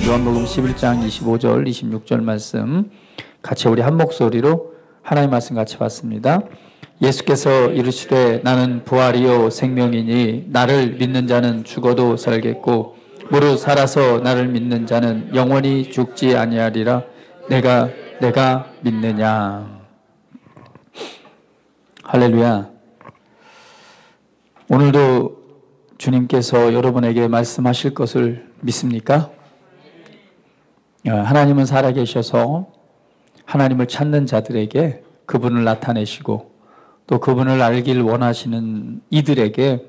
요한복음 11장 25절, 26절 말씀 같이 우리 한 목소리로 하나님의 말씀 같이 봤습니다. 예수께서 이르시되 나는 부활이요 생명이니 나를 믿는 자는 죽어도 살겠고 무릇 살아서 나를 믿는 자는 영원히 죽지 아니하리라. 내가 믿느냐. 할렐루야. 오늘도 주님께서 여러분에게 말씀하실 것을 믿습니까? 하나님은 살아계셔서 하나님을 찾는 자들에게 그분을 나타내시고 또 그분을 알길 원하시는 이들에게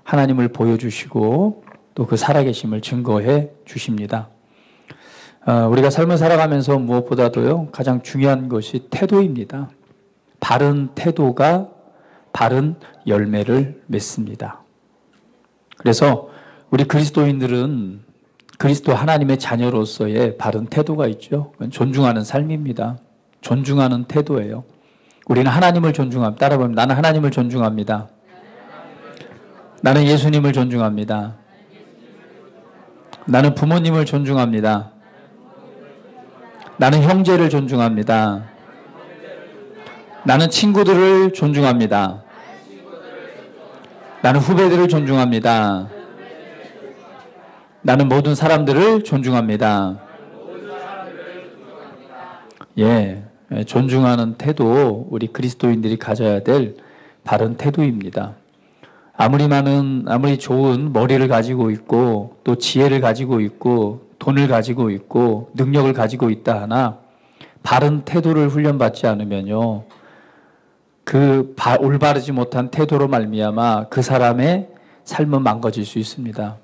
하나님을 보여주시고 또 그 살아계심을 증거해 주십니다. 우리가 삶을 살아가면서 무엇보다도요, 가장 중요한 것이 태도입니다. 바른 태도가 바른 열매를 맺습니다. 그래서 우리 그리스도인들은 그리스도 하나님의 자녀로서의 바른 태도가 있죠. 존중하는 삶입니다. 존중하는 태도예요. 우리는 하나님을 존중합니다. 따라 보면 나는 하나님을 존중합니다. 나는 예수님을 존중합니다. 나는 부모님을 존중합니다. 나는 형제를 존중합니다. 나는 친구들을 존중합니다. 나는 후배들을 존중합니다. 나는 모든 사람들을 존중합니다. 존중하는 태도, 우리 그리스도인들이 가져야 될 바른 태도입니다. 아무리 좋은 머리를 가지고 있고 또 지혜를 가지고 있고 돈을 가지고 있고 능력을 가지고 있다 하나 바른 태도를 훈련받지 않으면요, 올바르지 못한 태도로 말미암아 그 사람의 삶은 망가질 수 있습니다.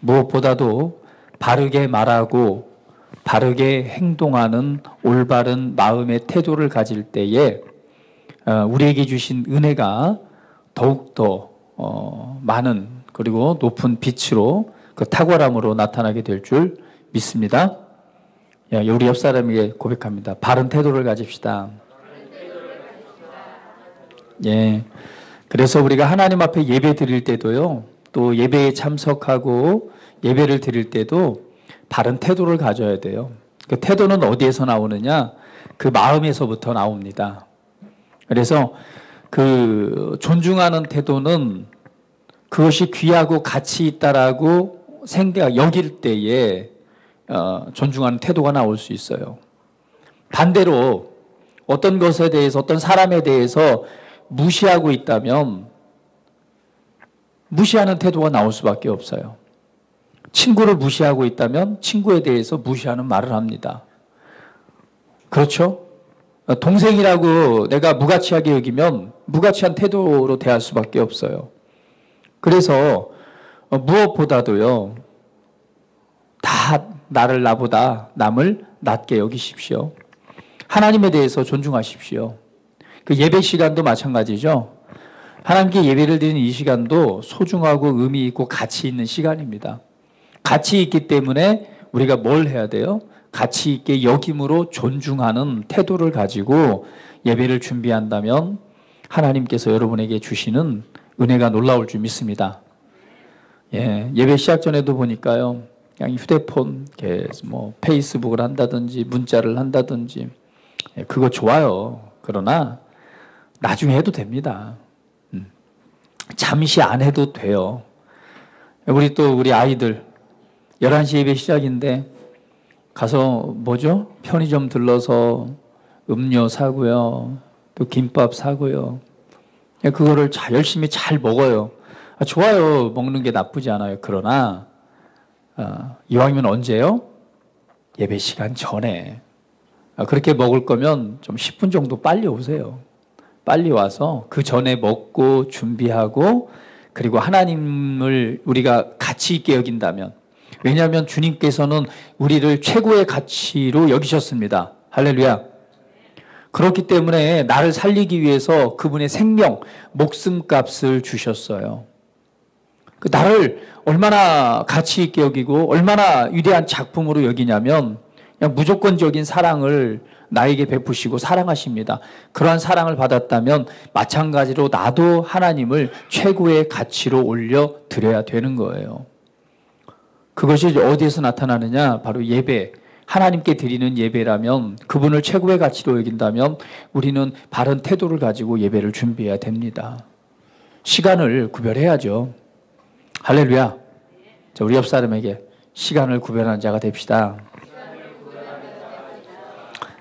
무엇보다도 바르게 말하고 바르게 행동하는 올바른 마음의 태도를 가질 때에 우리에게 주신 은혜가 더욱더 많은 그리고 높은 빛으로 그 탁월함으로 나타나게 될 줄 믿습니다. 우리 옆 사람에게 고백합니다. 바른 태도를 가집시다. 그래서 우리가 하나님 앞에 예배 드릴 때도요, 또 예배에 참석하고 예배를 드릴 때도 바른 태도를 가져야 돼요. 그 태도는 어디에서 나오느냐? 그 마음에서부터 나옵니다. 그래서 그 존중하는 태도는 그것이 귀하고 가치 있다라고 여길 때에 존중하는 태도가 나올 수 있어요. 반대로 어떤 것에 대해서, 어떤 사람에 대해서 무시하고 있다면 무시하는 태도가 나올 수밖에 없어요. 친구를 무시하고 있다면 친구에 대해서 무시하는 말을 합니다. 그렇죠? 동생이라고 내가 무가치하게 여기면 무가치한 태도로 대할 수밖에 없어요. 그래서 무엇보다도요, 다 나보다 남을 낮게 여기십시오. 하나님에 대해서 존중하십시오. 그 예배 시간도 마찬가지죠. 하나님께 예배를 드리는 이 시간도 소중하고 의미 있고 가치 있는 시간입니다. 가치 있기 때문에 우리가 뭘 해야 돼요? 가치 있게 여김으로 존중하는 태도를 가지고 예배를 준비한다면 하나님께서 여러분에게 주시는 은혜가 놀라울 줄 믿습니다. 예배 시작 전에도 보니까요, 그냥 휴대폰, 페이스북을 한다든지 문자를 한다든지, 그거 좋아요. 그러나 나중에 해도 됩니다. 잠시 안 해도 돼요. 우리 아이들 11시 예배 시작인데 가서 편의점 들러서 음료 사고요, 또 김밥 사고요. 그거를 열심히 잘 먹어요. 좋아요. 먹는 게 나쁘지 않아요. 그러나 이왕이면 언제요? 예배 시간 전에. 그렇게 먹을 거면 좀 10분 정도 빨리 오세요. 빨리 와서 그 전에 먹고 준비하고, 그리고 하나님을 우리가 가치 있게 여긴다면, 왜냐하면 주님께서는 우리를 최고의 가치로 여기셨습니다. 할렐루야. 그렇기 때문에 나를 살리기 위해서 그분의 생명, 목숨값을 주셨어요. 나를 얼마나 가치 있게 여기고 얼마나 위대한 작품으로 여기냐면 그냥 무조건적인 사랑을 나에게 베푸시고 사랑하십니다. 그러한 사랑을 받았다면 마찬가지로 나도 하나님을 최고의 가치로 올려 드려야 되는 거예요. 그것이 어디에서 나타나느냐? 바로 예배. 하나님께 드리는 예배라면, 그분을 최고의 가치로 여긴다면 우리는 바른 태도를 가지고 예배를 준비해야 됩니다. 시간을 구별해야죠. 할렐루야. 자, 우리 옆 사람에게 시간을 구별하는 자가 됩시다.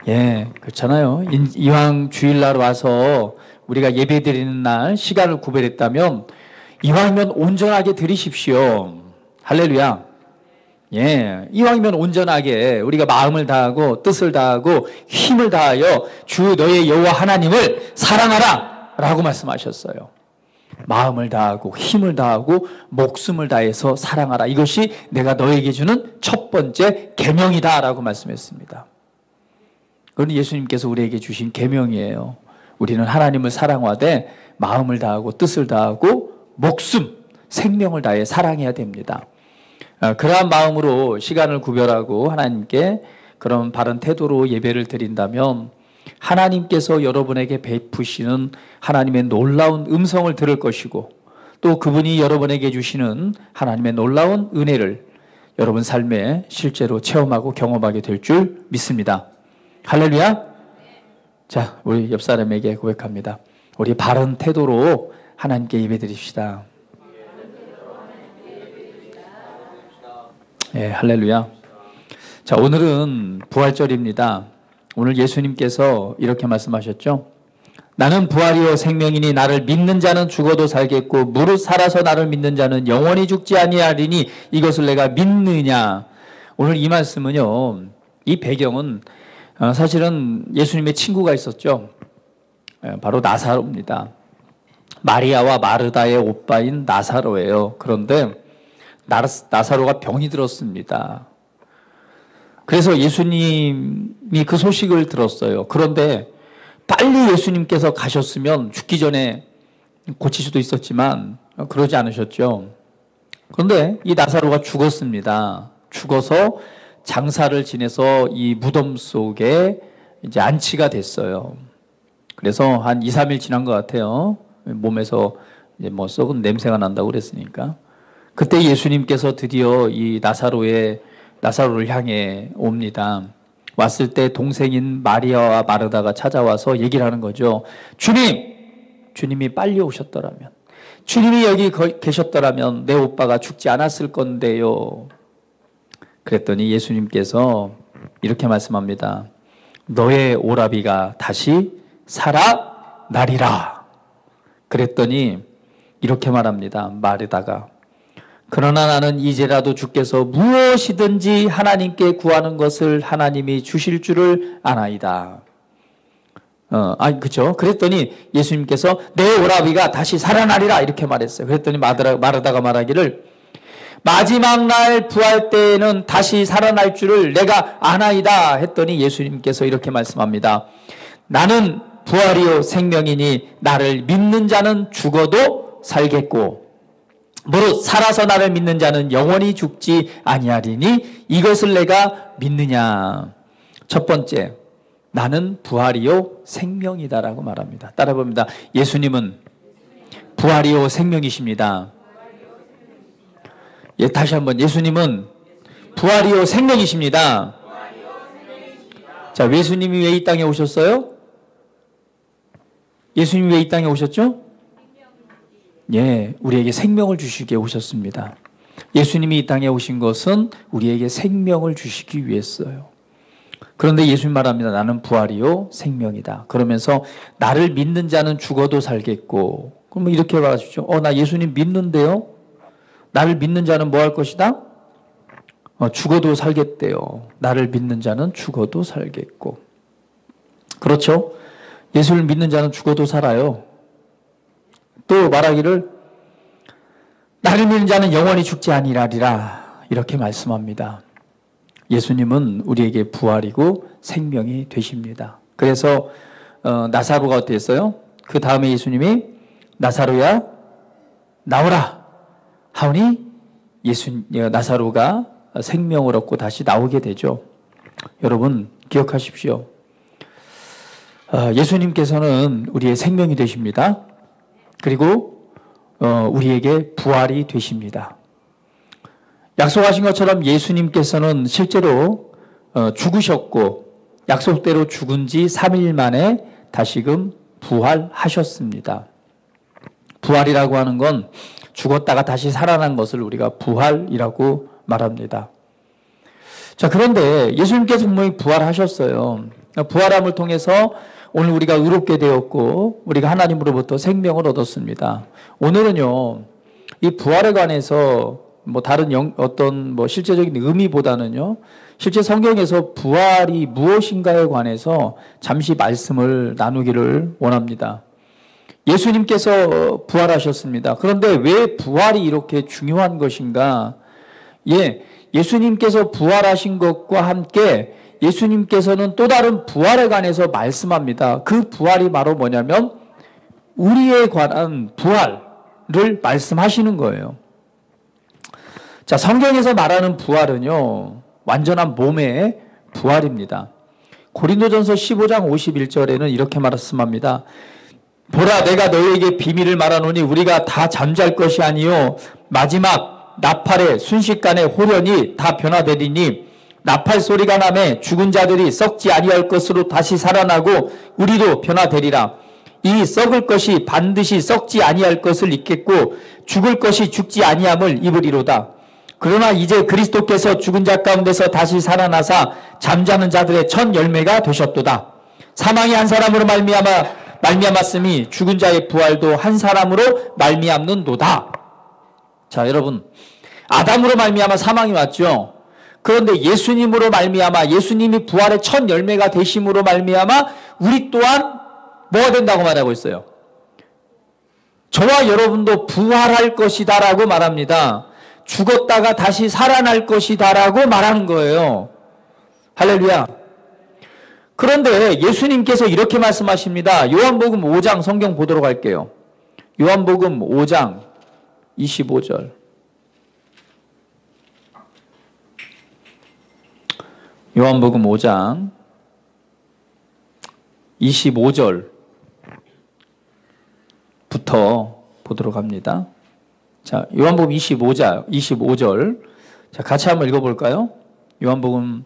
예, 그렇잖아요. 이왕 주일날 와서 우리가 예배 드리는 날 시간을 구별했다면 이왕이면 온전하게 드리십시오. 할렐루야. 예, 이왕이면 온전하게 우리가 마음을 다하고 뜻을 다하고 힘을 다하여 주 너의 여호와 하나님을 사랑하라 라고 말씀하셨어요. 마음을 다하고 힘을 다하고 목숨을 다해서 사랑하라. 이것이 내가 너에게 주는 첫 번째 계명이다 라고 말씀했습니다. 그건 예수님께서 우리에게 주신 계명이에요. 우리는 하나님을 사랑하되 마음을 다하고 뜻을 다하고 목숨, 생명을 다해 사랑해야 됩니다. 그러한 마음으로 시간을 구별하고 하나님께 그런 바른 태도로 예배를 드린다면 하나님께서 여러분에게 베푸시는 하나님의 놀라운 음성을 들을 것이고 또 그분이 여러분에게 주시는 하나님의 놀라운 은혜를 여러분 삶에 실제로 체험하고 경험하게 될 줄 믿습니다. 할렐루야. 자, 우리 옆 사람에게 고백합니다. 우리 바른 태도로 하나님께 예배 드립시다. 예, 할렐루야. 자, 오늘은 부활절입니다. 오늘 예수님께서 이렇게 말씀하셨죠. 나는 부활이요 생명이니 나를 믿는 자는 죽어도 살겠고 무릇 살아서 나를 믿는 자는 영원히 죽지 아니하리니 이것을 내가 믿느냐. 오늘 이 말씀은요, 이 배경은 사실은 예수님의 친구가 있었죠. 바로 나사로입니다. 마리아와 마르다의 오빠인 나사로예요. 그런데 나사로가 병이 들었습니다. 그래서 예수님이 그 소식을 들었어요. 그런데 빨리 예수님께서 가셨으면 죽기 전에 고칠 수도 있었지만 그러지 않으셨죠. 그런데 이 나사로가 죽었습니다. 죽어서 장사를 지내서 이 무덤 속에 이제 안치가 됐어요. 그래서 한 2, 3일 지난 것 같아요. 몸에서 이제 뭐 썩은 냄새가 난다고 그랬으니까. 그때 예수님께서 드디어 이 나사로를 향해 옵니다. 왔을 때 동생인 마리아와 마르다가 찾아와서 얘기를 하는 거죠. 주님이 빨리 오셨더라면, 주님이 여기 계셨더라면 내 오빠가 죽지 않았을 건데요. 그랬더니 예수님께서 이렇게 말씀합니다. 너의 오라비가 다시 살아나리라. 그랬더니 이렇게 말합니다. 마르다가 그러나 나는 이제라도 주께서 무엇이든지 하나님께 구하는 것을 하나님이 주실 줄을 아나이다. 그죠? 그랬더니 예수님께서 내 오라비가 다시 살아나리라 이렇게 말했어요. 그랬더니 마르다가 말하기를 마지막 날 부활 때에는 다시 살아날 줄을 내가 아나이다 했더니 예수님께서 이렇게 말씀합니다. 나는 부활이요 생명이니 나를 믿는 자는 죽어도 살겠고 무릇 살아서 나를 믿는 자는 영원히 죽지 아니하리니 이것을 내가 믿느냐. 첫 번째, 나는 부활이요 생명이다라고 말합니다. 따라 봅니다. 예수님은 부활이요 생명이십니다. 예, 다시 한번 예수님은 부활이요 생명이십니다. 자, 예수님이 왜 이 땅에 오셨어요? 예수님이 왜 이 땅에 오셨죠? 예, 우리에게 생명을 주시기에 오셨습니다. 예수님이 이 땅에 오신 것은 우리에게 생명을 주시기 위해서요. 그런데 예수님 말합니다. 나는 부활이요 생명이다. 그러면서 나를 믿는 자는 죽어도 살겠고, 그러면 이렇게 말하시죠. 나 예수님 믿는데요. 나를 믿는 자는 뭐 할 것이다? 죽어도 살겠대요. 나를 믿는 자는 죽어도 살겠고. 그렇죠? 예수를 믿는 자는 죽어도 살아요. 또 말하기를 나를 믿는 자는 영원히 죽지 아니하리라 이렇게 말씀합니다. 예수님은 우리에게 부활이고 생명이 되십니다. 그래서 나사로가 어땠어요? 그 다음에 예수님이 나사로야 나오라 하오니 나사로가 생명을 얻고 다시 나오게 되죠. 여러분 기억하십시오. 예수님께서는 우리의 생명이 되십니다. 그리고 우리에게 부활이 되십니다. 약속하신 것처럼 예수님께서는 실제로 죽으셨고 약속대로 죽은 지 3일 만에 다시금 부활하셨습니다. 부활이라고 하는 건 죽었다가 다시 살아난 것을 우리가 부활이라고 말합니다. 자, 그런데 예수님께서 분명히 부활하셨어요. 부활함을 통해서 오늘 우리가 의롭게 되었고 우리가 하나님으로부터 생명을 얻었습니다. 오늘은요, 이 부활에 관해서 다른 어떤 실제적인 의미보다는요, 실제 성경에서 부활이 무엇인가에 관해서 잠시 말씀을 나누기를 원합니다. 예수님께서 부활하셨습니다. 그런데 왜 부활이 이렇게 중요한 것인가? 예수님께서 부활하신 것과 함께 예수님께서는 또 다른 부활에 관해서 말씀합니다. 그 부활이 바로 뭐냐면 우리에 관한 부활을 말씀하시는 거예요. 자, 성경에서 말하는 부활은요, 완전한 몸의 부활입니다. 고린도전서 15장 51절에는 이렇게 말씀합니다. 보라, 내가 너희에게 비밀을 말하노니 우리가 다 잠잘 것이 아니요 마지막 나팔의 순식간에 호련히 다 변화되리니 나팔 소리가 나매 죽은 자들이 썩지 아니할 것으로 다시 살아나고 우리도 변화되리라. 이 썩을 것이 반드시 썩지 아니할 것을 입겠고 죽을 것이 죽지 아니함을 입으리로다. 그러나 이제 그리스도께서 죽은 자 가운데서 다시 살아나사 잠자는 자들의 첫 열매가 되셨도다. 사망이 한 사람으로 말미암았으니 죽은 자의 부활도 한 사람으로 말미암는도다. 자, 여러분, 아담으로 말미암아 사망이 왔죠. 그런데 예수님으로 말미암아, 예수님이 부활의 첫 열매가 되심으로 말미암아 우리 또한 뭐가 된다고 말하고 있어요? 저와 여러분도 부활할 것이다 라고 말합니다. 죽었다가 다시 살아날 것이다 라고 말하는 거예요. 할렐루야. 그런데 예수님께서 이렇게 말씀하십니다. 요한복음 5장 성경 보도록 할게요. 요한복음 5장 25절. 요한복음 5장 25절부터 보도록 합니다. 자, 요한복음 25절. 자, 같이 한번 읽어볼까요? 요한복음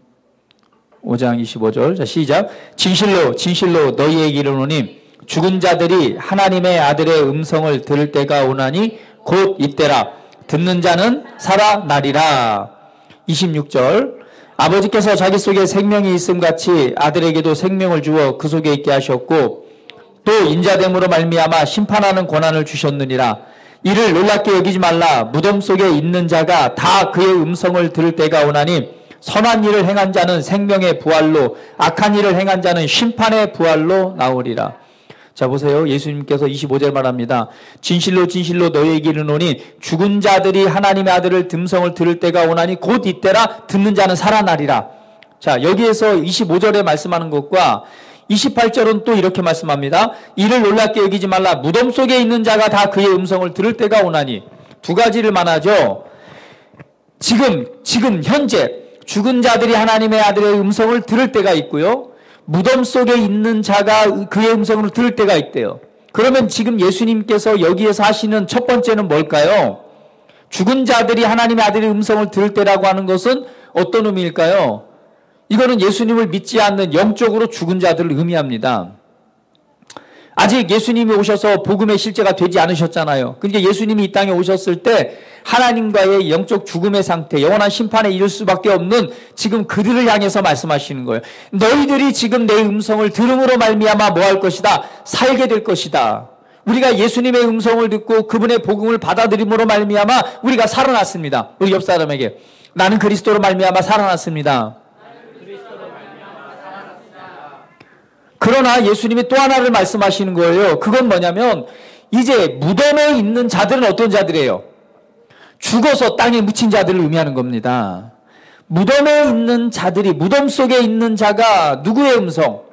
5장 25절. 자, 시작. 진실로 진실로 너희에게 이르노니 죽은 자들이 하나님의 아들의 음성을 들을 때가 오나니 곧 이때라. 듣는 자는 살아나리라. 26절. 아버지께서 자기 속에 생명이 있음같이 아들에게도 생명을 주어 그 속에 있게 하셨고 또 인자됨으로 말미암아 심판하는 권한을 주셨느니라. 이를 놀랍게 여기지 말라. 무덤 속에 있는 자가 다 그의 음성을 들을 때가 오나니 선한 일을 행한 자는 생명의 부활로 악한 일을 행한 자는 심판의 부활로 나오리라. 자, 보세요. 예수님께서 25절 말합니다. 진실로 진실로 너희에게 이르노니 죽은 자들이 하나님의 아들을 음성을 들을 때가 오나니 곧 이때라. 듣는 자는 살아나리라. 자, 여기에서 25절에 말씀하는 것과 28절은 또 이렇게 말씀합니다. 이를 놀랍게 여기지 말라. 무덤 속에 있는 자가 다 그의 음성을 들을 때가 오나니. 두 가지를 말하죠. 지금 현재 죽은 자들이 하나님의 아들의 음성을 들을 때가 있고요. 무덤 속에 있는 자가 그의 음성을 들을 때가 있대요. 그러면 지금 예수님께서 여기에서 하시는 첫 번째는 뭘까요? 죽은 자들이 하나님의 아들의 음성을 들을 때라고 하는 것은 어떤 의미일까요? 이거는 예수님을 믿지 않는 영적으로 죽은 자들을 의미합니다. 아직 예수님이 오셔서 복음의 실제가 되지 않으셨잖아요. 그러니까 예수님이 이 땅에 오셨을 때 하나님과의 영적 죽음의 상태, 영원한 심판에 이를 수밖에 없는 지금 그들을 향해서 말씀하시는 거예요. 너희들이 지금 내 음성을 들음으로 말미암아 뭐 할 것이다? 살게 될 것이다. 우리가 예수님의 음성을 듣고 그분의 복음을 받아들임으로 말미암아 우리가 살아났습니다. 우리 옆 사람에게 나는 그리스도로 말미암아 살아났습니다. 그러나 예수님이 또 하나를 말씀하시는 거예요. 그건 뭐냐면 이제 무덤에 있는 자들은 어떤 자들이에요? 죽어서 땅에 묻힌 자들을 의미하는 겁니다. 무덤에 있는 자들이, 무덤 속에 있는 자가 누구의 음성?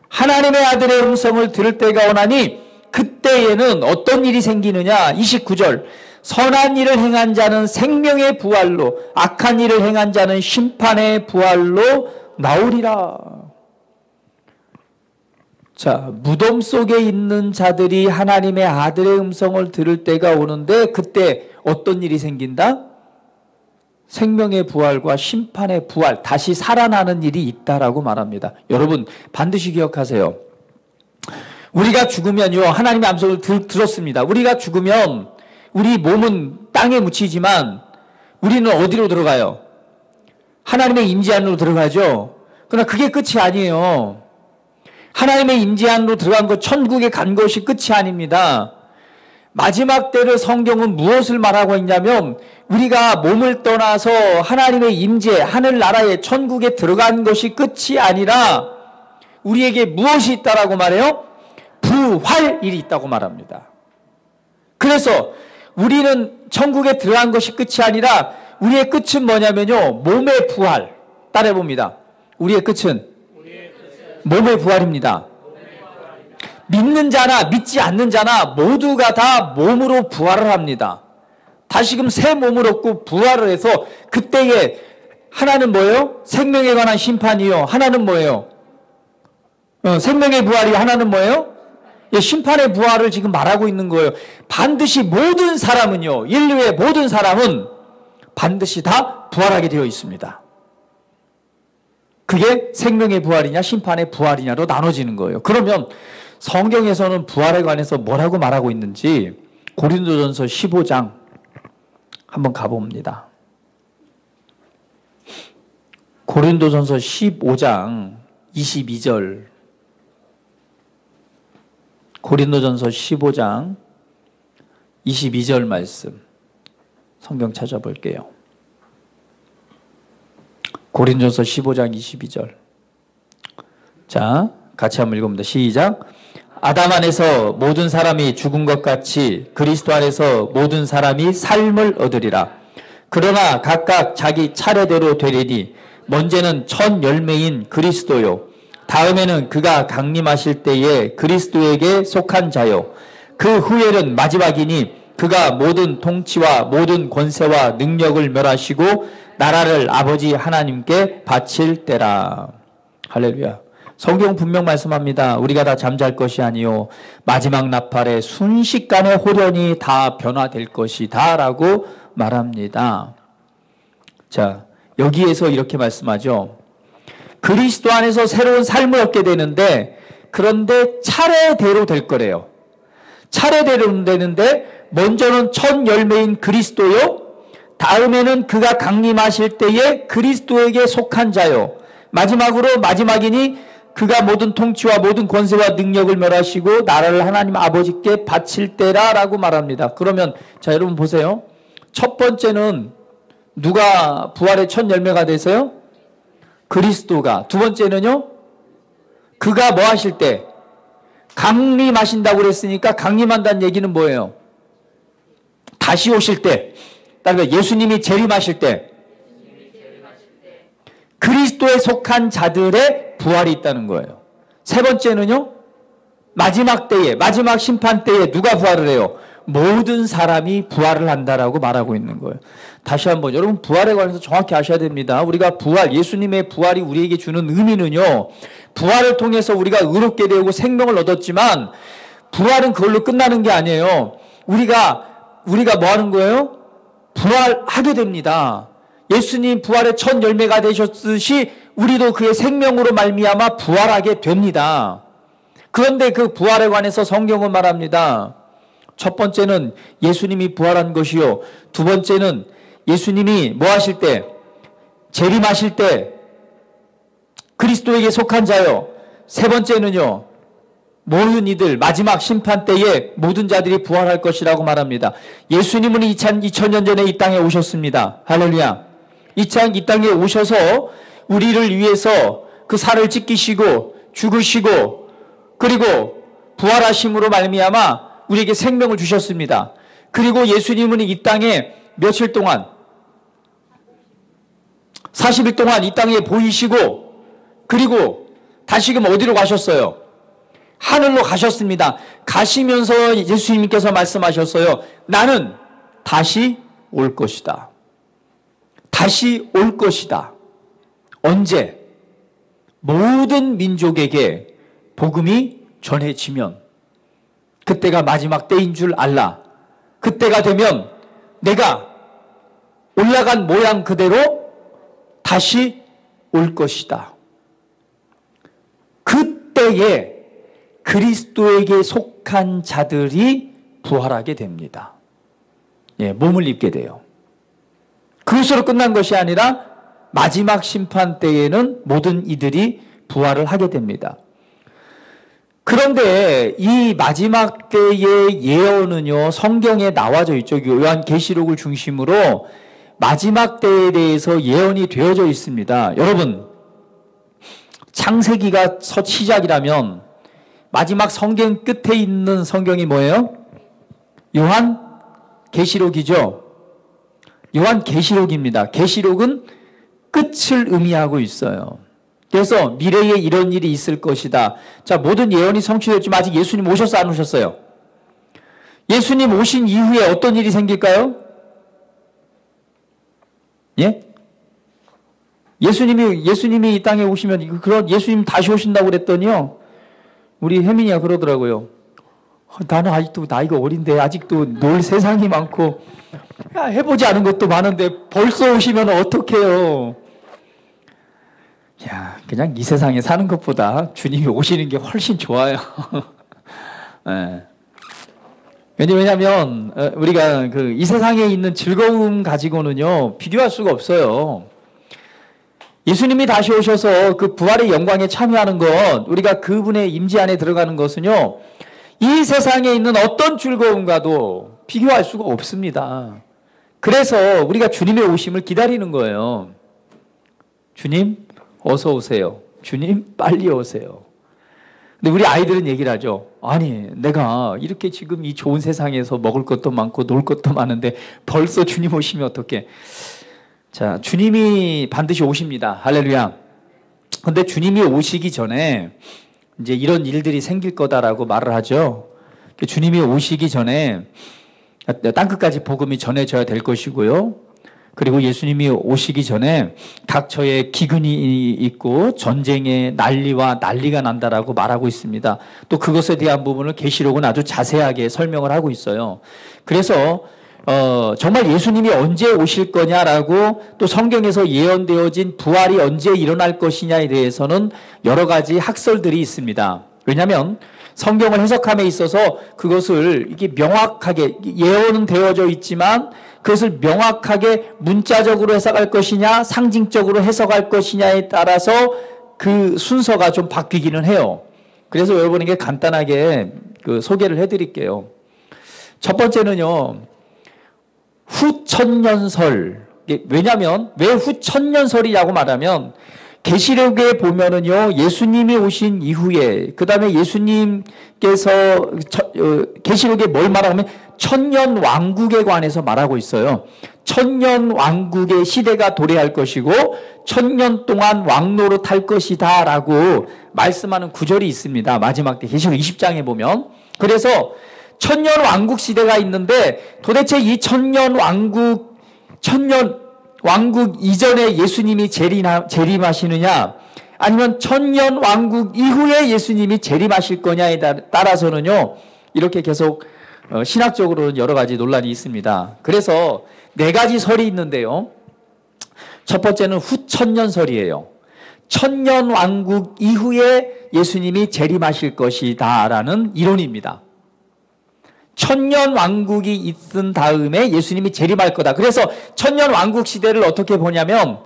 하나님의 아들의 음성을 들을 때가 오나니 그때에는 어떤 일이 생기느냐? 29절. 선한 일을 행한 자는 생명의 부활로, 악한 일을 행한 자는 심판의 부활로 나오리라. 자, 무덤 속에 있는 자들이 하나님의 아들의 음성을 들을 때가 오는데 그때 어떤 일이 생긴다? 생명의 부활과 심판의 부활, 다시 살아나는 일이 있다라고 말합니다. 여러분 반드시 기억하세요. 우리가 죽으면요, 하나님의 암송을 들었습니다. 우리가 죽으면 우리 몸은 땅에 묻히지만 우리는 어디로 들어가요? 하나님의 임재 안으로 들어가죠. 그러나 그게 끝이 아니에요. 하나님의 임재 안으로 들어간 것, 천국에 간 것이 끝이 아닙니다. 마지막 때를 성경은 무엇을 말하고 있냐면 우리가 몸을 떠나서 하나님의 임재, 하늘나라의 천국에 들어간 것이 끝이 아니라 우리에게 무엇이 있다라고 말해요? 부활일이 있다고 말합니다. 그래서 우리는 천국에 들어간 것이 끝이 아니라 우리의 끝은 뭐냐면요, 몸의 부활. 따라해봅니다. 우리의 끝은 몸의 부활입니다. 믿는 자나 믿지 않는 자나 모두가 다 몸으로 부활을 합니다. 다시금 새 몸을 얻고 부활을 해서 그때에 하나는 뭐예요? 생명에 관한 심판이요. 하나는 뭐예요? 생명의 부활이 하나는 뭐예요? 심판의 부활을 지금 말하고 있는 거예요. 반드시 모든 사람은요, 인류의 모든 사람은 반드시 다 부활하게 되어 있습니다. 그게 생명의 부활이냐 심판의 부활이냐로 나눠지는 거예요. 그러면 성경에서는 부활에 관해서 뭐라고 말하고 있는지 고린도전서 15장 한번 가봅니다. 고린도전서 15장 22절. 고린도전서 15장 22절 말씀 성경 찾아볼게요. 고린도전서 15장 22절. 자, 같이 한번 읽어봅니다. 시작. 아담 안에서 모든 사람이 죽은 것 같이 그리스도 안에서 모든 사람이 삶을 얻으리라. 그러나 각각 자기 차례대로 되리니 먼저는 첫 열매인 그리스도요, 다음에는 그가 강림하실 때에 그리스도에게 속한 자요, 그 후에는 마지막이니 그가 모든 통치와 모든 권세와 능력을 멸하시고 나라를 아버지 하나님께 바칠 때라. 할렐루야. 성경 분명 말씀합니다. 우리가 다 잠잘 것이 아니요 마지막 나팔에 순식간에 호련히 다 변화될 것이다 라고 말합니다. 자, 여기에서 이렇게 말씀하죠. 그리스도 안에서 새로운 삶을 얻게 되는데, 그런데 차례대로 될 거래요. 차례대로 되는데 먼저는 첫 열매인 그리스도요, 다음에는 그가 강림하실 때에 그리스도에게 속한 자요, 마지막으로 마지막이니 그가 모든 통치와 모든 권세와 능력을 멸하시고 나라를 하나님 아버지께 바칠 때라 라고 말합니다. 그러면 자, 여러분 보세요. 첫 번째는 누가 부활의 첫 열매가 되세요? 그리스도가. 두 번째는요, 그가 뭐 하실 때? 강림하신다고 그랬으니까 강림한다는 얘기는 뭐예요? 다시 오실 때. 그러니까 예수님이 재림하실 때 그리스도에 속한 자들의 부활이 있다는 거예요. 세 번째는요, 마지막 때에, 마지막 심판 때에 누가 부활을 해요? 모든 사람이 부활을 한다라고 말하고 있는 거예요. 다시 한번 여러분 부활에 관해서 정확히 아셔야 됩니다. 우리가 부활, 예수님의 부활이 우리에게 주는 의미는요, 부활을 통해서 우리가 의롭게 되고 생명을 얻었지만 부활은 그걸로 끝나는 게 아니에요. 우리가 뭐 하는 거예요? 부활하게 됩니다. 예수님 부활의 첫 열매가 되셨듯이 우리도 그의 생명으로 말미암아 부활하게 됩니다. 그런데 그 부활에 관해서 성경은 말합니다. 첫 번째는 예수님이 부활한 것이요, 두 번째는 예수님이 뭐 하실 때? 재림하실 때 그리스도에게 속한 자요, 세 번째는요, 모든 이들 마지막 심판 때에 모든 자들이 부활할 것이라고 말합니다. 예수님은 2000년 전에 이 땅에 오셨습니다. 할렐루야. 이 땅에 오셔서 우리를 위해서 그 살을 찢기시고 죽으시고 그리고 부활하심으로 말미암아 우리에게 생명을 주셨습니다. 그리고 예수님은 이 땅에 며칠 동안 40일 동안 이 땅에 보이시고 그리고 다시금 어디로 가셨어요? 하늘로 가셨습니다. 가시면서 예수님께서 말씀하셨어요. 나는 다시 올 것이다. 다시 올 것이다. 언제? 모든 민족에게 복음이 전해지면, 그때가 마지막 때인 줄 알라. 그때가 되면 내가 올라간 모양 그대로 다시 올 것이다. 그때에 그리스도에게 속한 자들이 부활하게 됩니다. 예, 몸을 입게 돼요. 그것으로 끝난 것이 아니라 마지막 심판 때에는 모든 이들이 부활을 하게 됩니다. 그런데 이 마지막 때의 예언은요, 성경에 나와져 있죠. 요한계시록을 중심으로 마지막 때에 대해서 예언이 되어져 있습니다. 여러분, 창세기가 첫 시작이라면 마지막 성경 끝에 있는 성경이 뭐예요? 요한계시록이죠. 요한계시록입니다. 계시록은 끝을 의미하고 있어요. 그래서 미래에 이런 일이 있을 것이다. 자, 모든 예언이 성취됐지만 아직 예수님 오셨어, 안 오셨어요? 예수님 오신 이후에 어떤 일이 생길까요? 예? 예수님이 이 땅에 오시면, 그런 예수님 다시 오신다고 그랬더니요, 우리 혜민이가 그러더라고요. 나는 아직도 나이가 어린데, 아직도 놀 세상이 많고, 해보지 않은 것도 많은데, 벌써 오시면 어떡해요? 야, 그냥 이 세상에 사는 것보다 주님이 오시는 게 훨씬 좋아요. 네. 왜냐하면 우리가 이 세상에 있는 즐거움 가지고는요 비교할 수가 없어요. 예수님이 다시 오셔서 그 부활의 영광에 참여하는 것, 우리가 그분의 임재 안에 들어가는 것은요 이 세상에 있는 어떤 즐거움과도 비교할 수가 없습니다. 그래서 우리가 주님의 오심을 기다리는 거예요. 주님 어서 오세요. 주님 빨리 오세요. 근데 우리 아이들은 얘기를 하죠. 아니, 내가 이렇게 지금 이 좋은 세상에서 먹을 것도 많고 놀 것도 많은데 벌써 주님 오시면 어떡해. 자, 주님이 반드시 오십니다. 할렐루야. 근데 주님이 오시기 전에 이제 이런 일들이 생길 거다라고 말을 하죠. 주님이 오시기 전에 땅끝까지 복음이 전해져야 될 것이고요. 그리고 예수님이 오시기 전에 각처에 기근이 있고 전쟁의 난리가 난다라고 말하고 있습니다. 또 그것에 대한 부분을 계시록은 아주 자세하게 설명을 하고 있어요. 그래서 정말 예수님이 언제 오실 거냐라고 또 성경에서 예언되어진 부활이 언제 일어날 것이냐에 대해서는 여러 가지 학설들이 있습니다. 왜냐하면 성경을 해석함에 있어서 그것을 이게 명확하게 예언은 되어져 있지만 그것을 명확하게 문자적으로 해석할 것이냐 상징적으로 해석할 것이냐에 따라서 그 순서가 좀 바뀌기는 해요. 그래서 여러분에게 간단하게 소개를 해드릴게요. 첫 번째는요, 후천년설. 왜냐하면 왜 후천년설이라고 말하면 계시록에 보면은요 예수님이 오신 이후에 그 다음에 예수님께서 계시록에 뭘 말하면 천년 왕국에 관해서 말하고 있어요. 천년 왕국의 시대가 도래할 것이고 천년 동안 왕노릇할 것이다 라고 말씀하는 구절이 있습니다. 마지막 때 계시록 20장에 보면. 그래서 천년 왕국 시대가 있는데 도대체 이 천년 왕국 이전에 예수님이 재림하시느냐 아니면 천년 왕국 이후에 예수님이 재림하실 거냐에 따라서는요 이렇게 계속 신학적으로는 여러 가지 논란이 있습니다. 그래서 네 가지 설이 있는데요. 첫 번째는 후천년설이에요. 천년 왕국 이후에 예수님이 재림하실 것이다 라는 이론입니다. 천년 왕국이 있은 다음에 예수님이 재림할 거다. 그래서 천년 왕국 시대를 어떻게 보냐면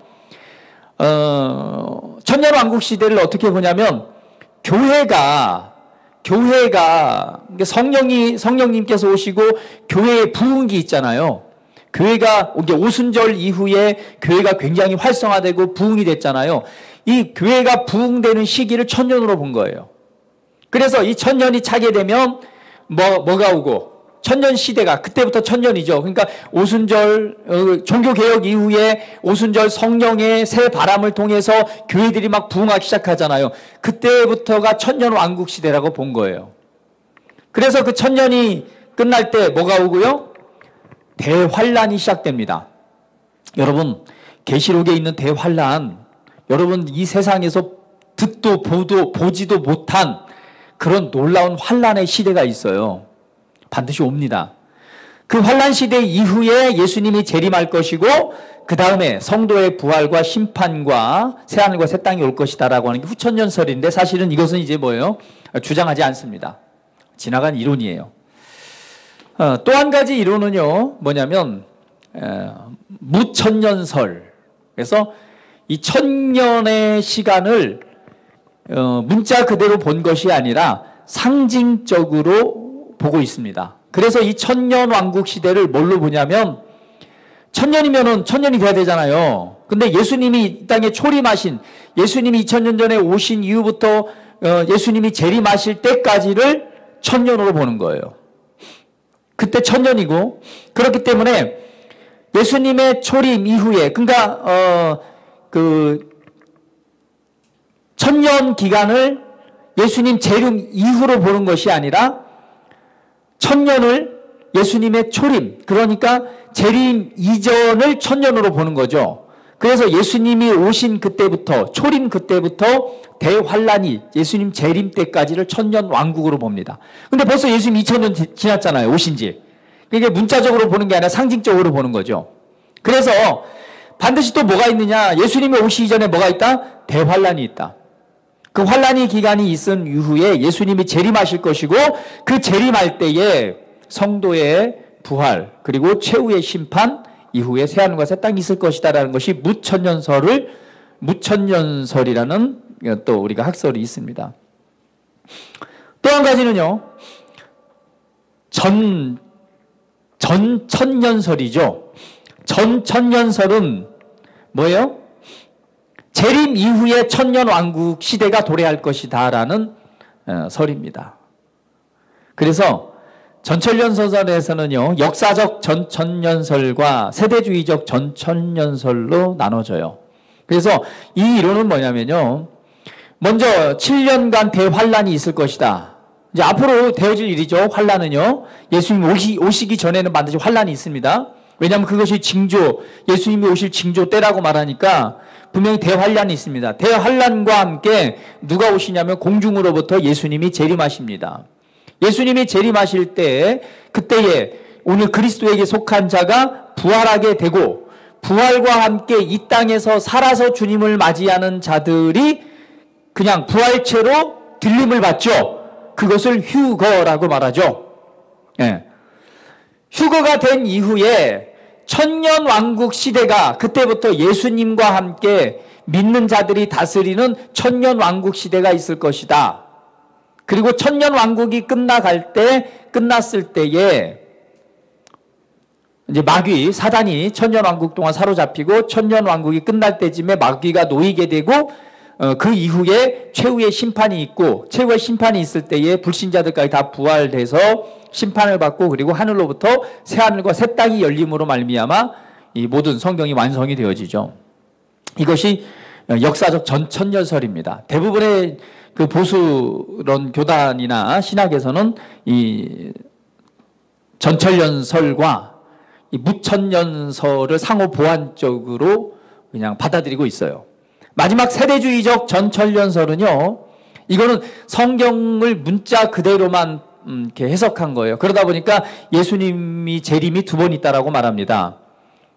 교회가 성령님께서 오시고 교회의 부흥기 있잖아요. 교회가 오순절 이후에 교회가 굉장히 활성화되고 부흥이 됐잖아요. 이 교회가 부흥되는 시기를 천년으로 본 거예요. 그래서 이 천년이 차게 되면 뭐가 오고 천년 시대가 그때부터 천년이죠. 그러니까 오순절 종교개혁 이후에 오순절 성령의 새 바람을 통해서 교회들이 막 부흥하기 시작하잖아요. 그때부터가 천년 왕국 시대라고 본 거예요. 그래서 그 천년이 끝날 때 뭐가 오고요? 대환란이 시작됩니다. 여러분 계시록에 있는 대환란, 여러분 이 세상에서 듣도 보지도 못한 그런 놀라운 환란의 시대가 있어요. 반드시 옵니다. 그 환란 시대 이후에 예수님이 재림할 것이고 그 다음에 성도의 부활과 심판과 새하늘과 새 땅이 올 것이다라고 하는 게 후천년설인데 사실은 이것은 이제 뭐예요? 주장하지 않습니다. 지나간 이론이에요. 또 한 가지 이론은요, 뭐냐면 무천년설. 그래서 이 천년의 시간을 문자 그대로 본 것이 아니라 상징적으로 보고 있습니다. 그래서 이 천년 왕국 시대를 뭘로 보냐면 천년이면은 천년이 돼야 되잖아요. 근데 예수님이 이 땅에 초림하신, 예수님이 2000년 전에 오신 이후부터 예수님이 재림하실 때까지를 천년으로 보는 거예요. 그때 천년이고, 그렇기 때문에 예수님의 초림 이후에, 그러니까 그 천년 기간을 예수님 재림 이후로 보는 것이 아니라 천년을 예수님의 초림, 그러니까 재림 이전을 천년으로 보는 거죠. 그래서 예수님이 오신 그때부터, 초림 그때부터 대환란이 예수님 재림 때까지를 천년 왕국으로 봅니다. 근데 벌써 예수님 2000년 지났잖아요, 오신 지. 그게 문자적으로 보는 게 아니라 상징적으로 보는 거죠. 그래서 반드시 또 뭐가 있느냐? 예수님이 오시기 전에 뭐가 있다? 대환란이 있다. 그 환란의 기간이 있은 이후에 예수님이 재림하실 것이고 그 재림할 때에 성도의 부활 그리고 최후의 심판 이후에 새하늘과 새 땅이 있을 것이다라는 것이 무천년설이라는 또 우리가 학설이 있습니다. 또 한 가지는요, 전천년설이죠. 전천년설은 뭐예요? 재림 이후에 천년 왕국 시대가 도래할 것이다라는 설입니다. 그래서 전천년설에서는요, 역사적 전천년설과 세대주의적 전천년설로 나눠져요. 그래서 이 이론은 뭐냐면요, 먼저 7년간 대환란이 있을 것이다. 이제 앞으로 되어질 일이죠. 환란은요, 예수님 오시기 전에는 반드시 환란이 있습니다. 왜냐하면 그것이 징조, 예수님이 오실 징조 때라고 말하니까 분명히 대환란이 있습니다. 대환란과 함께 누가 오시냐면 공중으로부터 예수님이 재림하십니다. 예수님이 재림하실 때 그때에 오늘 그리스도에게 속한 자가 부활하게 되고 부활과 함께 이 땅에서 살아서 주님을 맞이하는 자들이 그냥 부활체로 들림을 받죠. 그것을 휴거라고 말하죠. 예. 휴거가 된 이후에 천년 왕국 시대가 그때부터 예수님과 함께 믿는 자들이 다스리는 천년 왕국 시대가 있을 것이다. 그리고 천년 왕국이 끝났을 때에 이제 마귀, 사단이 천년 왕국 동안 사로잡히고 천년 왕국이 끝날 때쯤에 마귀가 놓이게 되고 그 이후에 최후의 심판이 있고 최후의 심판이 있을 때에 불신자들까지 다 부활돼서 심판을 받고 그리고 하늘로부터 새하늘과 새 땅이 열림으로 말미암아 이 모든 성경이 완성이 되어지죠. 이것이 역사적 전천년설입니다. 대부분의 그 보수론 교단이나 신학에서는 이 전천년설과 이 무천년설을 상호 보완적으로 그냥 받아들이고 있어요. 마지막 세대주의적 전천년설은요, 이거는 성경을 문자 그대로만 이렇게 해석한 거예요. 그러다 보니까 예수님이 재림이 2번 있다라고 말합니다.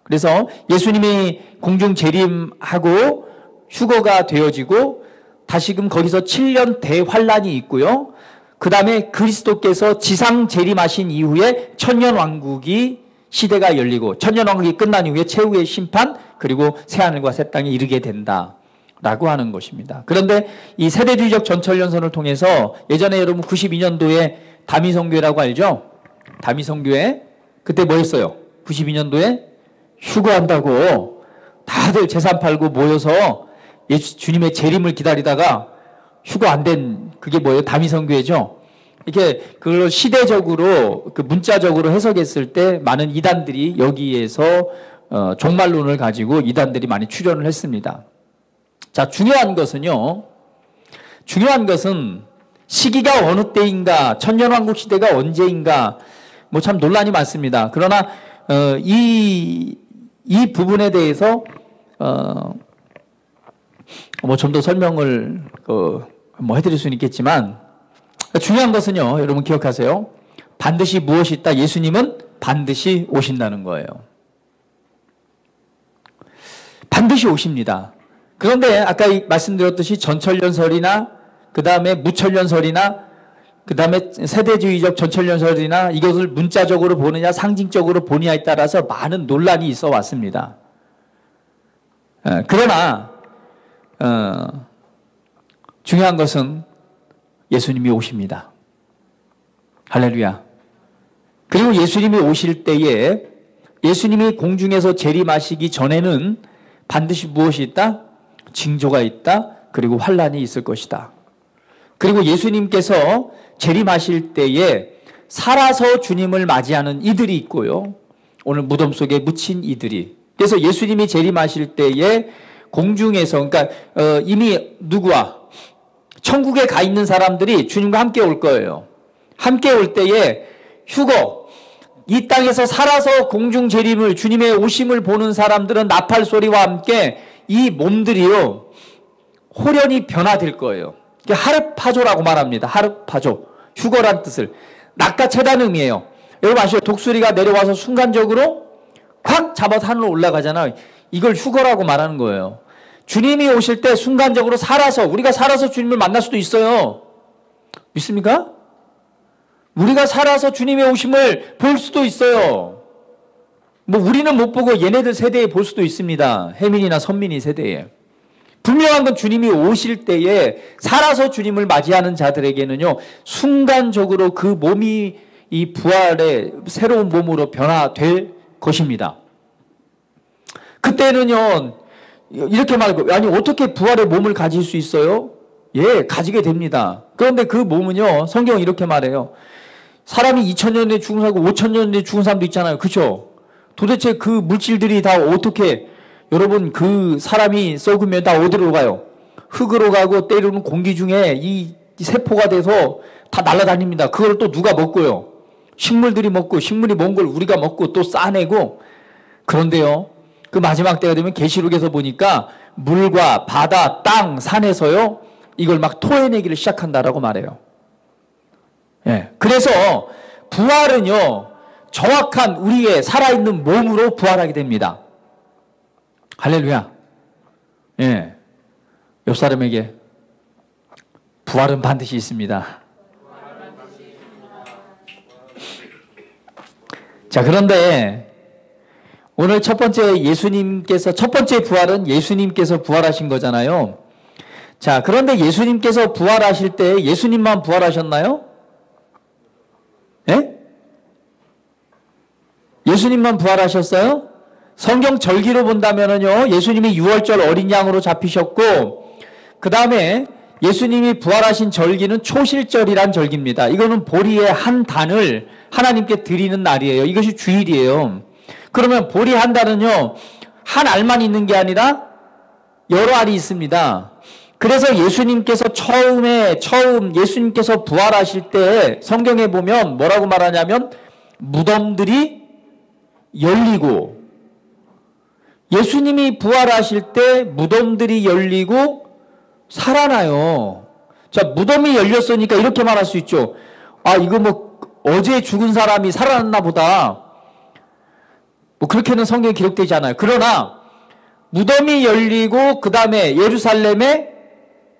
그래서 예수님이 공중 재림하고 휴거가 되어지고 다시금 거기서 7년 대환란이 있고요. 그 다음에 그리스도께서 지상 재림하신 이후에 천년왕국이 시대가 열리고 천년왕국이 끝난 이후에 최후의 심판 그리고 새하늘과 새 땅에 이르게 된다라고 하는 것입니다. 그런데 이 세대주의적 전천년설을 통해서 예전에 여러분 92년도에 다미성교회라고 알죠? 다미성교회 그때 뭐 했어요? 92년도에 휴거한다고 다들 재산 팔고 모여서 주님의 재림을 기다리다가 휴거 안 된 그게 뭐예요? 다미성교회죠. 이렇게 그걸 시대적으로 그 문자적으로 해석했을 때 많은 이단들이 여기에서 종말론을 가지고 이단들이 많이 출연을 했습니다. 자, 중요한 것은 시기가 어느 때인가, 천년왕국 시대가 언제인가, 뭐 참 논란이 많습니다. 그러나 이 부분에 대해서 뭐 좀 더 설명을 뭐 해드릴 수는 있겠지만 중요한 것은요, 여러분 기억하세요. 반드시 무엇이 있다? 예수님은 반드시 오신다는 거예요. 반드시 오십니다. 그런데 아까 말씀드렸듯이 전천년설이나 그 다음에 무천년설이나 그 다음에 세대주의적 전천년설이나 이것을 문자적으로 보느냐 상징적으로 보느냐에 따라서 많은 논란이 있어 왔습니다. 그러나 중요한 것은 예수님이 오십니다. 할렐루야. 그리고 예수님이 오실 때에 예수님이 공중에서 재림하시기 전에는 반드시 무엇이 있다? 징조가 있다. 그리고 환란이 있을 것이다. 그리고 예수님께서 재림하실 때에 살아서 주님을 맞이하는 이들이 있고요. 오늘 무덤 속에 묻힌 이들이. 그래서 예수님이 재림하실 때에 공중에서 그러니까 이미 누구와 천국에 가 있는 사람들이 주님과 함께 올 거예요. 함께 올 때에 휴거 이 땅에서 살아서 공중 재림을 주님의 오심을 보는 사람들은 나팔 소리와 함께 이 몸들이요 호련히 변화될 거예요. 하르파조라고 말합니다. 하르파조 휴거란 뜻을 낚아채다는 의미예요. 여러분 아시죠? 독수리가 내려와서 순간적으로 확 잡아서 하늘로 올라가잖아요. 이걸 휴거라고 말하는 거예요. 주님이 오실 때 순간적으로 우리가 살아서 주님을 만날 수도 있어요. 믿습니까? 우리가 살아서 주님의 오심을 볼 수도 있어요. 뭐 우리는 못 보고 얘네들 세대에 볼 수도 있습니다. 혜민이나 선민이 세대에. 분명한 건 주님이 오실 때에 살아서 주님을 맞이하는 자들에게는요, 순간적으로 그 몸이 이 부활의 새로운 몸으로 변화될 것입니다. 그때는요, 이렇게 말하고, 아니, 어떻게 부활의 몸을 가질 수 있어요? 예, 가지게 됩니다. 그런데 그 몸은요, 성경은 이렇게 말해요. 사람이 2000년 전에 죽은 사람이고 5000년 전에 죽은 사람도 있잖아요. 그렇죠? 도대체 그 물질들이 다 어떻게 여러분 그 사람이 썩으면 다 어디로 가요? 흙으로 가고 때로는 공기 중에 이 세포가 돼서 다 날아다닙니다. 그걸 또 누가 먹고요? 식물들이 먹고 식물이 먹은 걸 우리가 먹고 또 싸내고 그런데요. 그 마지막 때가 되면 계시록에서 보니까 물과 바다, 땅, 산에서요. 이걸 막 토해내기를 시작한다라고 말해요. 예. 그래서 부활은요. 정확한 우리의 살아있는 몸으로 부활하게 됩니다. 할렐루야. 예. 옆 사람에게 부활은 반드시 있습니다. 자, 그런데 오늘 첫 번째 부활은 예수님께서 부활하신 거잖아요. 자, 그런데 예수님께서 부활하실 때 예수님만 부활하셨나요? 예? 예수님만 부활하셨어요? 성경 절기로 본다면요, 예수님이 6월절 어린 양으로 잡히셨고, 그 다음에 예수님이 부활하신 절기는 초실절이란 절기입니다. 이거는 보리의 한 단을 하나님께 드리는 날이에요. 이것이 주일이에요. 그러면 보리 한 달은요, 한 알만 있는 게 아니라 여러 알이 있습니다. 그래서 예수님께서 예수님께서 부활하실 때 성경에 보면 뭐라고 말하냐면 무덤들이 열리고, 예수님이 부활하실 때 무덤들이 열리고 살아나요. 자, 무덤이 열렸으니까 이렇게 말할 수 있죠. 아, 이거 뭐 어제 죽은 사람이 살아났나 보다. 뭐 그렇게는 성경에 기록되지 않아요. 그러나 무덤이 열리고 그 다음에 예루살렘에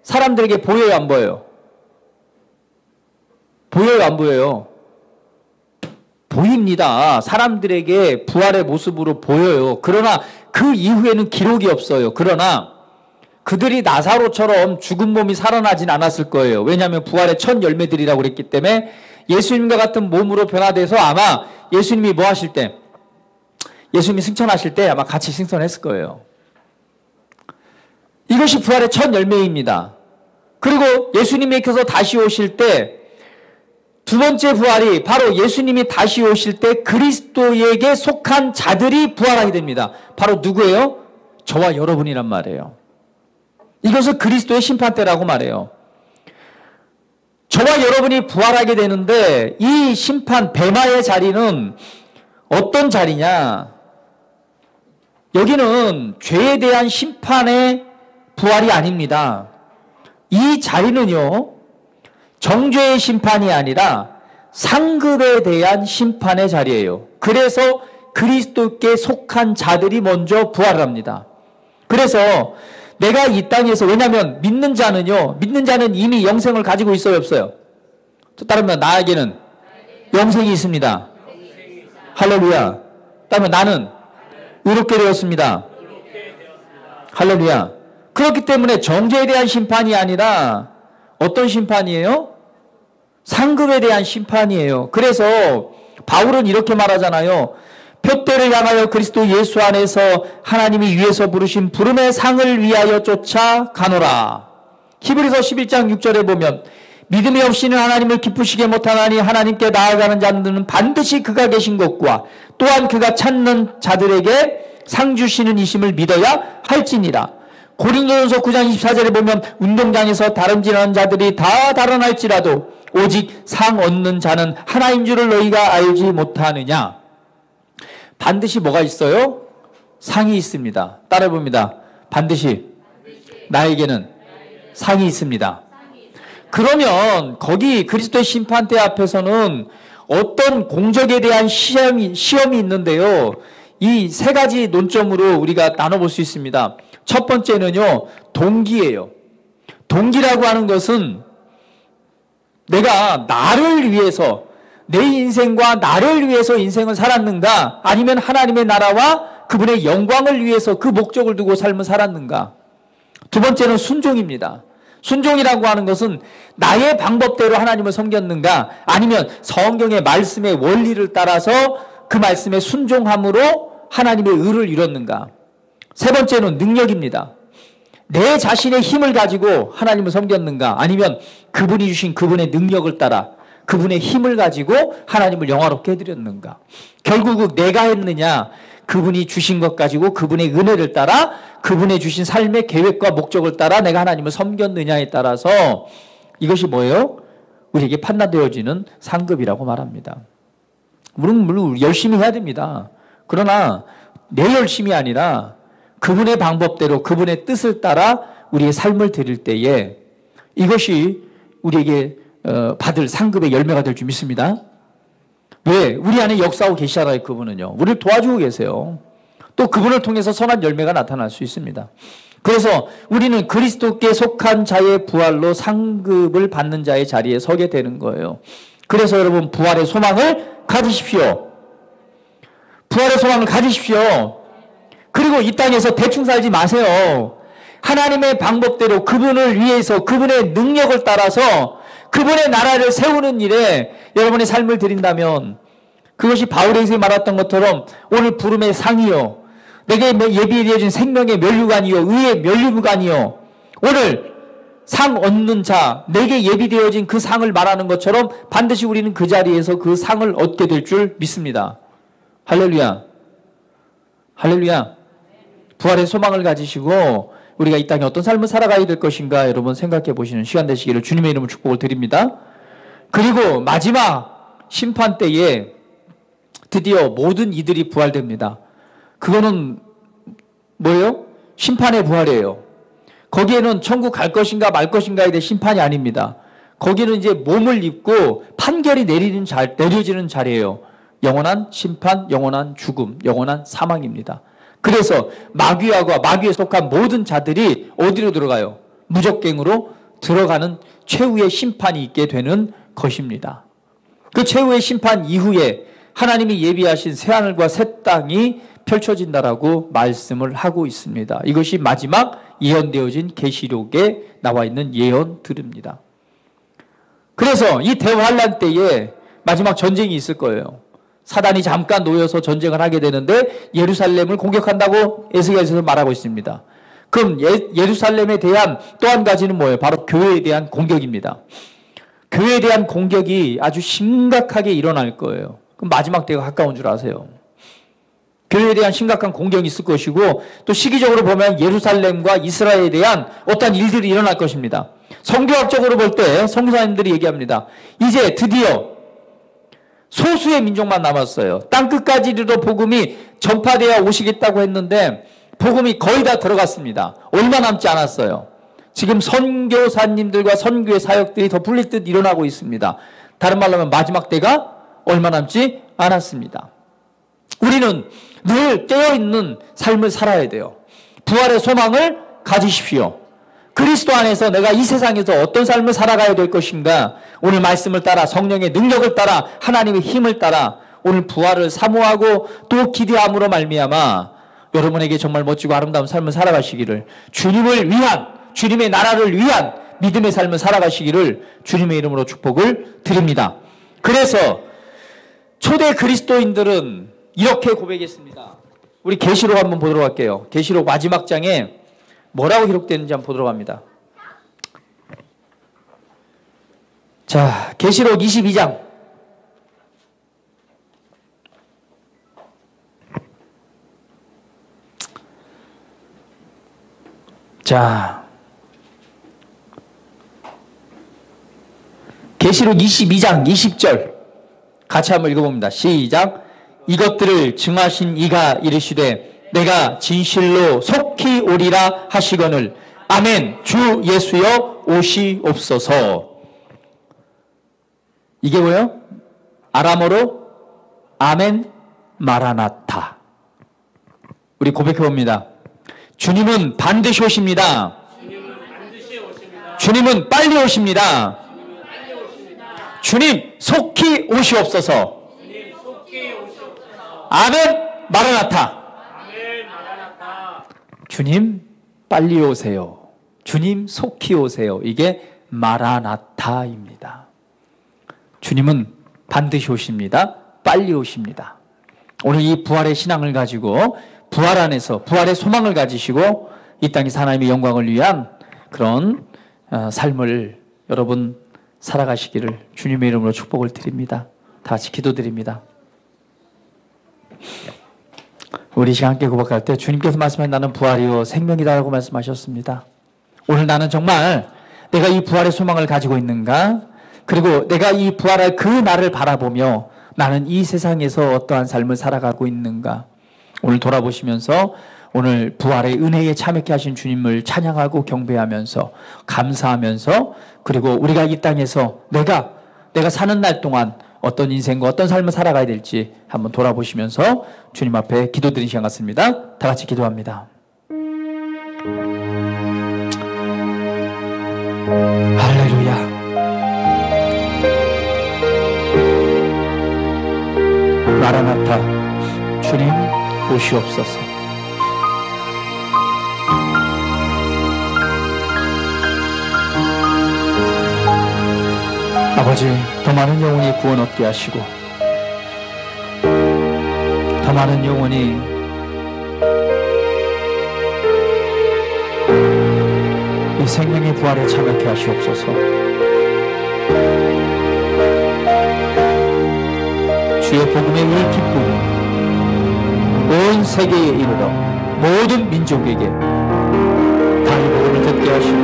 사람들에게 보여요, 안 보여요? 보여요, 안 보여요? 보입니다. 사람들에게 부활의 모습으로 보여요. 그러나 그 이후에는 기록이 없어요. 그러나 그들이 나사로처럼 죽은 몸이 살아나진 않았을 거예요. 왜냐하면 부활의 첫 열매들이라고 그랬기 때문에 예수님과 같은 몸으로 변화돼서 아마 예수님이 뭐 하실 때, 예수님이 승천하실 때 아마 같이 승천했을 거예요. 이것이 부활의 첫 열매입니다. 그리고 예수님께서 다시 오실 때 두 번째 부활이 바로 예수님이 다시 오실 때 그리스도에게 속한 자들이 부활하게 됩니다. 바로 누구예요? 저와 여러분이란 말이에요. 이것을 그리스도의 심판대라고 말해요. 저와 여러분이 부활하게 되는데 이 심판 뱀마의 자리는 어떤 자리냐? 여기는 죄에 대한 심판의 부활이 아닙니다. 이 자리는요, 정죄의 심판이 아니라 상급에 대한 심판의 자리예요. 그래서 그리스도께 속한 자들이 먼저 부활을 합니다. 그래서 내가 이 땅에서, 왜냐하면 믿는 자는 이미 영생을 가지고 있어요, 없어요? 또 다른 말, 나에게는 영생이 있습니다. 할렐루야. 다른 말, 나는 의롭게 되었습니다. 할렐루야. 그렇기 때문에 정죄에 대한 심판이 아니라 어떤 심판이에요? 상급에 대한 심판이에요. 그래서 바울은 이렇게 말하잖아요. 표대를 향하여 그리스도 예수 안에서 하나님이 위에서 부르신 부름의 상을 위하여 쫓아가노라. 히브리서 11장 6절에 보면 믿음이 없이는 하나님을 기쁘시게 못하나니 하나님께 나아가는 자들은 반드시 그가 계신 것과 또한 그가 찾는 자들에게 상 주시는 이심을 믿어야 할지니라. 고린도전서 9장 24절에 보면 운동장에서 다름질하는 자들이 다 달아날지라도 오직 상 얻는 자는 하나인 줄을 너희가 알지 못하느냐. 반드시 뭐가 있어요? 상이 있습니다. 따라해봅니다. 반드시 나에게는 상이 있습니다. 그러면 거기 그리스도의 심판대 앞에서는 어떤 공적에 대한 시험이 있는데요. 이 세 가지 논점으로 우리가 나눠볼 수 있습니다. 첫 번째는요, 동기예요. 동기라고 하는 것은 내가 나를 위해서, 내 인생과 나를 위해서 인생을 살았는가, 아니면 하나님의 나라와 그분의 영광을 위해서 그 목적을 두고 삶을 살았는가. 두 번째는 순종입니다. 순종이라고 하는 것은 나의 방법대로 하나님을 섬겼는가, 아니면 성경의 말씀의 원리를 따라서 그 말씀에 순종함으로 하나님의 의를 이뤘는가. 세 번째는 능력입니다. 내 자신의 힘을 가지고 하나님을 섬겼는가, 아니면 그분이 주신 그분의 능력을 따라 그분의 힘을 가지고 하나님을 영화롭게 해드렸는가. 결국 내가 했느냐, 그분이 주신 것 가지고 그분의 은혜를 따라 그분의 주신 삶의 계획과 목적을 따라 내가 하나님을 섬겼느냐에 따라서 이것이 뭐예요? 우리에게 판단되어지는 상급이라고 말합니다. 물론 열심히 해야 됩니다. 그러나 내 열심이 아니라 그분의 방법대로 그분의 뜻을 따라 우리의 삶을 드릴 때에 이것이 우리에게 받을 상급의 열매가 될 줄 믿습니다. 왜? 우리 안에 역사하고 계시잖아요. 그분은요. 우리를 도와주고 계세요. 또 그분을 통해서 선한 열매가 나타날 수 있습니다. 그래서 우리는 그리스도께 속한 자의 부활로 상급을 받는 자의 자리에 서게 되는 거예요. 그래서 여러분, 부활의 소망을 가지십시오. 부활의 소망을 가지십시오. 그리고 이 땅에서 대충 살지 마세요. 하나님의 방법대로 그분을 위해서 그분의 능력을 따라서 그분의 나라를 세우는 일에 여러분의 삶을 드린다면 그것이 바울에게 말했던 것처럼 오늘 부름의 상이요, 내게 예비되어진 생명의 면류관이요, 의의 면류관이요, 오늘 상 얻는 자, 내게 예비되어진 그 상을 말하는 것처럼 반드시 우리는 그 자리에서 그 상을 얻게 될 줄 믿습니다. 할렐루야. 할렐루야. 부활의 소망을 가지시고 우리가 이 땅에 어떤 삶을 살아가야 될 것인가 여러분 생각해 보시는 시간 되시기를 주님의 이름으로 축복을 드립니다. 그리고 마지막 심판 때에 드디어 모든 이들이 부활됩니다. 그거는 뭐예요? 심판의 부활이에요. 거기에는 천국 갈 것인가 말 것인가에 대한 심판이 아닙니다. 거기는 이제 몸을 입고 판결이 내려지는 자리예요. 영원한 심판, 영원한 죽음, 영원한 사망입니다. 그래서 마귀에 속한 모든 자들이 어디로 들어가요? 무적갱으로 들어가는 최후의 심판이 있게 되는 것입니다. 그 최후의 심판 이후에 하나님이 예비하신 새하늘과 새 땅이 펼쳐진다라고 말씀을 하고 있습니다. 이것이 마지막 예언되어진 계시록에 나와 있는 예언들입니다. 그래서 이 대환란 때에 마지막 전쟁이 있을 거예요. 사단이 잠깐 놓여서 전쟁을 하게 되는데 예루살렘을 공격한다고 에스겔에서 말하고 있습니다. 그럼 예루살렘에 대한 또 한 가지는 뭐예요? 바로 교회에 대한 공격입니다. 교회에 대한 공격이 아주 심각하게 일어날 거예요. 그럼 마지막 때가 가까운 줄 아세요. 교회에 대한 심각한 공격이 있을 것이고 또 시기적으로 보면 예루살렘과 이스라엘에 대한 어떤 일들이 일어날 것입니다. 성경학적으로 볼 때 성도사님들이 얘기합니다. 이제 드디어 소수의 민족만 남았어요. 땅끝까지 이르러 복음이 전파되어 오시겠다고 했는데 복음이 거의 다 들어갔습니다. 얼마 남지 않았어요. 지금 선교사님들과 선교의 사역들이 더 불릴 듯 일어나고 있습니다. 다른 말로 하면 마지막 때가 얼마 남지 않았습니다. 우리는 늘 깨어있는 삶을 살아야 돼요. 부활의 소망을 가지십시오. 그리스도 안에서 내가 이 세상에서 어떤 삶을 살아가야 될 것인가, 오늘 말씀을 따라 성령의 능력을 따라 하나님의 힘을 따라 오늘 부활을 사모하고 또 기대함으로 말미암아 여러분에게 정말 멋지고 아름다운 삶을 살아가시기를, 주님을 위한, 주님의 나라를 위한 믿음의 삶을 살아가시기를 주님의 이름으로 축복을 드립니다. 그래서 초대 그리스도인들은 이렇게 고백했습니다. 우리 계시록 한번 보도록 할게요. 계시록 마지막 장에 뭐라고 기록되는지 한번 보도록 합니다. 자, 계시록 22장. 자, 계시록 22장 20절 같이 한번 읽어봅니다. 시작. 이것들을 증하신 이가 이르시되 내가 진실로 속히 오리라 하시거늘 아멘 주 예수여 오시옵소서. 이게 뭐예요? 아람어로 아멘 마라나타. 우리 고백해봅니다. 주님은 반드시 오십니다. 주님은 빨리 오십니다. 주님 속히 오시옵소서. 아멘 마라나타. 주님 빨리 오세요. 주님 속히 오세요. 이게 마라나타입니다. 주님은 반드시 오십니다. 빨리 오십니다. 오늘 이 부활의 신앙을 가지고 부활 안에서 부활의 소망을 가지시고 이 땅에서 하나님의 영광을 위한 그런 삶을 여러분 살아가시기를 주님의 이름으로 축복을 드립니다. 다 같이 기도드립니다. 우리 시간 함께 고백할 때 주님께서 말씀하신 나는 부활이요 생명이다라고 말씀하셨습니다. 오늘 나는 정말 내가 이 부활의 소망을 가지고 있는가? 그리고 내가 이 부활할 그 날을 바라보며 나는 이 세상에서 어떠한 삶을 살아가고 있는가? 오늘 돌아보시면서 오늘 부활의 은혜에 참여케 하신 주님을 찬양하고 경배하면서 감사하면서 그리고 우리가 이 땅에서 내가 사는 날 동안 어떤 인생과 어떤 삶을 살아가야 될지 한번 돌아보시면서 주님 앞에 기도드리는 시간 같습니다. 다 같이 기도합니다. 할렐루야. 마라나타 주님 오시옵소서. 아버지, 더 많은 영혼이 구원 얻게 하시고 더 많은 영혼이 이 생명의 부활에 참여케 하시옵소서. 주의 복음의 이 기쁨이 온 세계에 이르러 모든 민족에게 다 이 복음을 듣게 하시고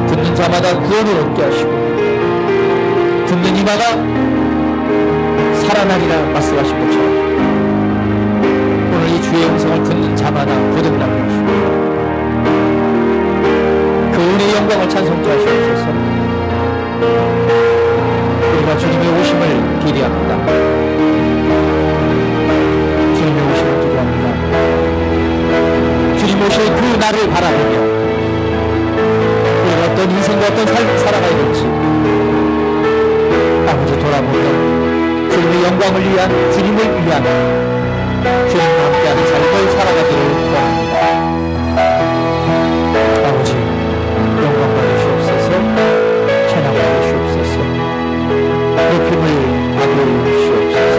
듣는 자마다 구원을 얻게 하시고 듣는 이마가 살아나리라 말씀하신 것처럼 오늘 이 주의 음성을 듣는 자마다 거듭나게 하시고 그 은혜의 영광을 찬송케 하시옵소서. 우리가 주님의 오심을 기대합니다. 주님의 오심을 기대합니다. 주님 오실 그 날을 바라보며 우리가 어떤 인생과 어떤 삶을 살아가야 될지 아버지 돌아보며 주님의 영광을 위한 주님을 위한 주님과 함께하는 삶을 살아가기를 원합니다. 아버지 영광 받으시옵소서. 찬양 받으시옵소서. 높임을 받으시옵소서.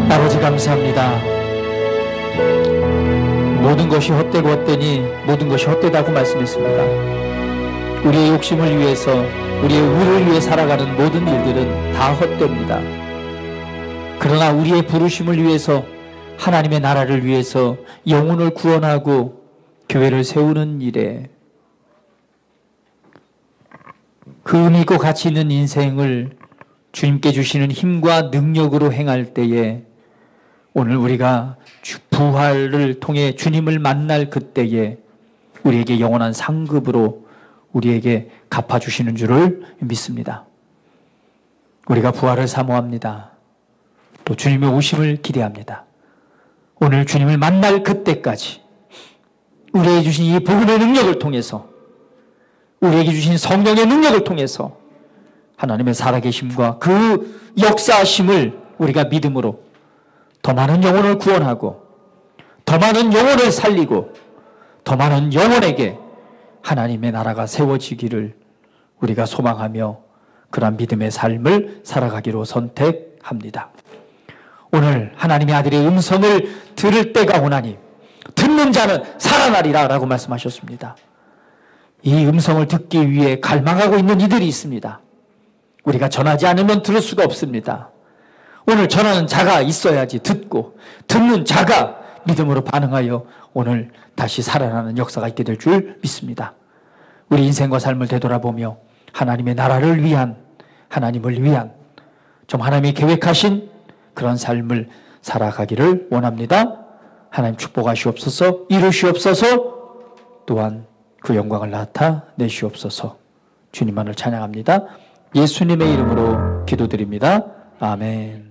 아버지 감사합니다. 모든 것이 헛되고 헛되니 모든 것이 헛되다고 말씀했습니다. 우리의 욕심을 위해서 우리의 의를 위해 살아가는 모든 일들은 다 헛됩니다. 그러나 우리의 부르심을 위해서 하나님의 나라를 위해서 영혼을 구원하고 교회를 세우는 일에 그 의미 있고 가치 있는 인생을 주님께 주시는 힘과 능력으로 행할 때에 오늘 우리가 부활을 통해 주님을 만날 그때에 우리에게 영원한 상급으로 우리에게 갚아주시는 줄을 믿습니다. 우리가 부활을 사모합니다. 또 주님의 오심을 기대합니다. 오늘 주님을 만날 그때까지 우리에게 주신 이 복음의 능력을 통해서, 우리에게 주신 성령의 능력을 통해서 하나님의 살아계심과 그 역사하심을 우리가 믿음으로 더 많은 영혼을 구원하고 더 많은 영혼을 살리고 더 많은 영혼에게 하나님의 나라가 세워지기를 우리가 소망하며 그러한 믿음의 삶을 살아가기로 선택합니다. 오늘 하나님의 아들의 음성을 들을 때가 오나니 듣는 자는 살아나리라 라고 말씀하셨습니다. 이 음성을 듣기 위해 갈망하고 있는 이들이 있습니다. 우리가 전하지 않으면 들을 수가 없습니다. 오늘 전하는 자가 있어야지 듣고, 듣는 자가 믿음으로 반응하여 오늘 다시 살아나는 역사가 있게 될 줄 믿습니다. 우리 인생과 삶을 되돌아보며 하나님의 나라를 위한, 하나님을 위한 좀 하나님이 계획하신 그런 삶을 살아가기를 원합니다. 하나님 축복하시옵소서, 이루시옵소서, 또한 그 영광을 나타내시옵소서. 주님만을 찬양합니다. 예수님의 이름으로 기도드립니다. 아멘.